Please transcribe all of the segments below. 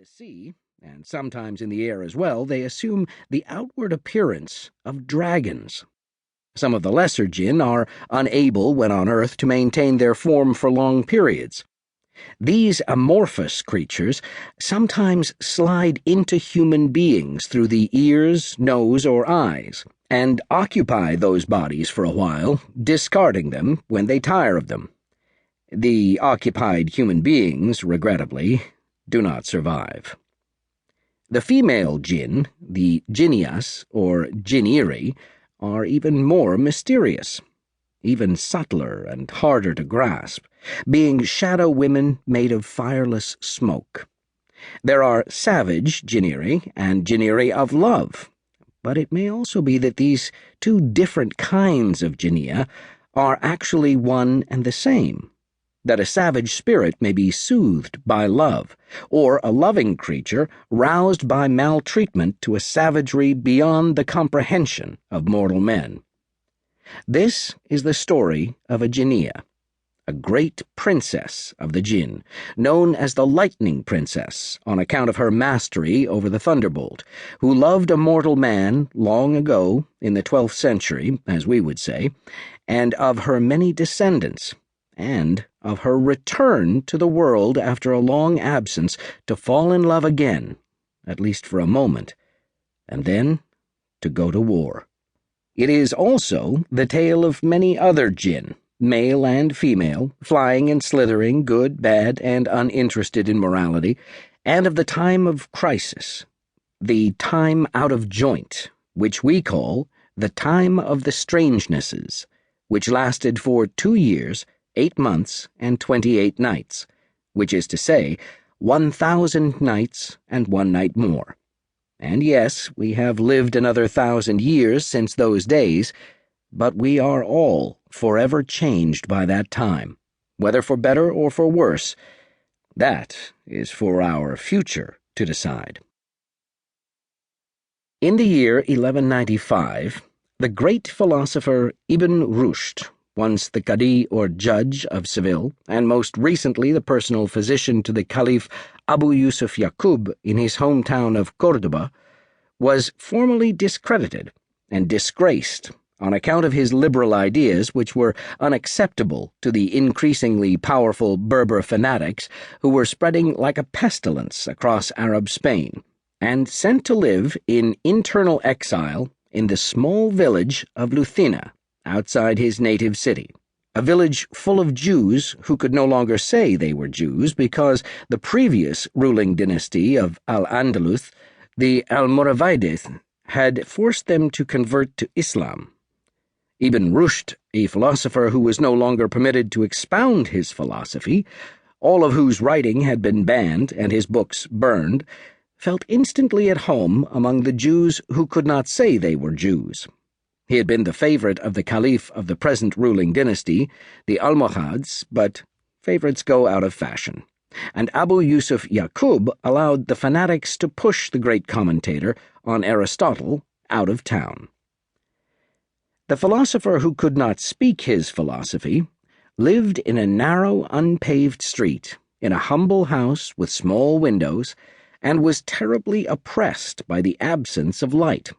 the sea, and sometimes in the air as well, they assume the outward appearance of dragons. Some of the lesser jinn are unable, when on earth, to maintain their form for long periods. These amorphous creatures sometimes slide into human beings through the ears, nose, or eyes, and occupy those bodies for a while, discarding them when they tire of them. The occupied human beings, regrettably, do not survive. The female jinn, the jinnias, or jinniri, are even more mysterious, even subtler and harder to grasp, being shadow women made of fireless smoke. There are savage jinniri and jinniri of love, but it may also be that these two different kinds of jinnia are actually one and the same, that a savage spirit may be soothed by love, or a loving creature roused by maltreatment to a savagery beyond the comprehension of mortal men. This is the story of a jinnia, a great princess of the jinn, known as the Lightning Princess on account of her mastery over the thunderbolt, who loved a mortal man long ago, in the 12th century, as we would say, and of her many descendants, and of her return to the world after a long absence to fall in love again, at least for a moment, and then to go to war. It is also the tale of many other jinn, male and female, flying and slithering, good, bad, and uninterested in morality, and of the time of crisis, the time out of joint, which we call the time of the strangenesses, which lasted for 2 years, 8 months, and 28 nights, which is to say, 1,000 nights and 1 night more. And yes, we have lived another 1,000 years since those days, but we are all forever changed by that time, whether for better or for worse. That is for our future to decide. In the year 1195, the great philosopher Ibn Rushd, once the Qadi or judge of Seville, and most recently the personal physician to the Caliph Abu Yusuf Yaqub in his hometown of Cordoba, was formally discredited and disgraced on account of his liberal ideas, which were unacceptable to the increasingly powerful Berber fanatics who were spreading like a pestilence across Arab Spain, and sent to live in internal exile in the small village of Luthina, outside his native city, a village full of Jews who could no longer say they were Jews because the previous ruling dynasty of Al-Andalus, the Almoravides, had forced them to convert to Islam. Ibn Rushd, a philosopher who was no longer permitted to expound his philosophy, all of whose writing had been banned and his books burned, felt instantly at home among the Jews who could not say they were Jews. He had been the favorite of the Caliph of the present ruling dynasty, the Almohads, but favorites go out of fashion, and Abu Yusuf Yaqub allowed the fanatics to push the great commentator on Aristotle out of town. The philosopher who could not speak his philosophy lived in a narrow, unpaved street, in a humble house with small windows, and was terribly oppressed by the absence of light.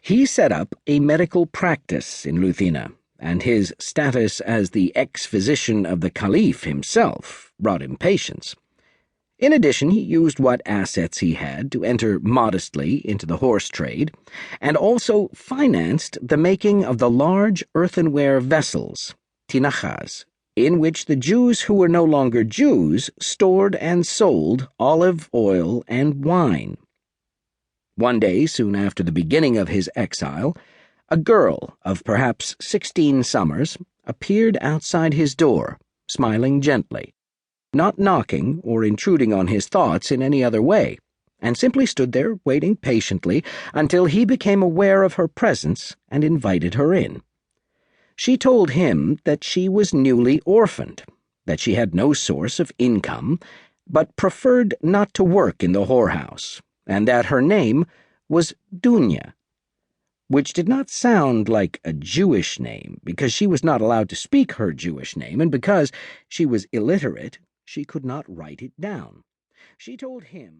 He set up a medical practice in Luthina, and his status as the ex-physician of the Caliph himself brought him patience. In addition, he used what assets he had to enter modestly into the horse trade, and also financed the making of the large earthenware vessels, tinachas, in which the Jews who were no longer Jews stored and sold olive oil and wine. One day, soon after the beginning of his exile, a girl of perhaps 16 summers appeared outside his door, smiling gently, not knocking or intruding on his thoughts in any other way, and simply stood there waiting patiently until he became aware of her presence and invited her in. She told him that she was newly orphaned, that she had no source of income, but preferred not to work in the whorehouse, and that her name was Dunya, which did not sound like a Jewish name because she was not allowed to speak her Jewish name, and because she was illiterate, she could not write it down. She told him